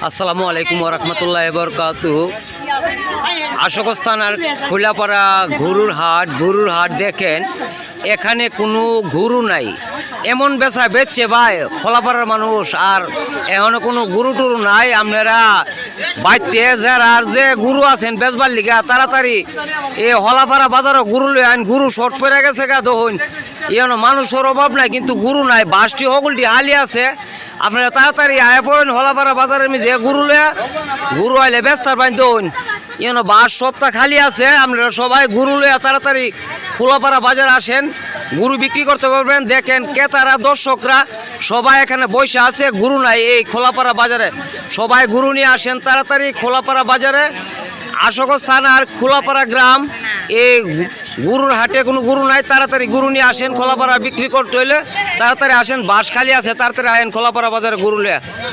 আসসালামু আলাইকুম ওরহমতুল্লাহ বরকাতুহু। আশোকস্থান আর খোলাপাড়া গরুর হাট দেখেন, এখানে কোনো গরু নাই, এমন বেচা বেচছে ভাই খোলাপাড়ার মানুষ। আর এখনো কোনো গরু টুরু নাই। আপনারা বাইতে যারা আর যে গরু আছেন বেচবার লিগা তাড়াতাড়ি এ হলাপাড়া বাজারও গরু লই আইন। গরু শর্ট পড়ে গেছে গা দহন, এখনো মানুষের অভাব নাই কিন্তু গরু নাই। বাসটি হগলটি হালি আছে, আপনারা তাড়াতাড়ি আয় পড়েন হলাপাড়া বাজারের যে গরু লয়া গরু আইলে বেস্তার বাইন দহন। এখনো বাস সপ্তাহ খালি আছে, আপনারা সবাই গরু লয়া তাড়াতাড়ি খোলাপাড়া বাজার আসেন, গরু বিক্রি করতে পারবেন। দেখেন ক্রেতারা দর্শকরা সবাই এখানে বসে আছে, গরু নাই এই খোলাপাড়া বাজারে। সবাই গরু নিয়ে আসেন তাড়াতাড়ি খোলাপাড়া বাজারে। আশোকগঞ্জ থানা আর খোলাপাড়া গ্রাম, এই গরুর হাটে কোনো গরু নাই, তাড়াতাড়ি গরু নিয়ে আসেন। খোলাপাড়া বিক্রি করতে হইলে তাড়াতাড়ি আসেন, বাস খালি আছে, তাড়াতাড়ি আসেন খোলাপাড়া বাজারে গরু নিয়ে।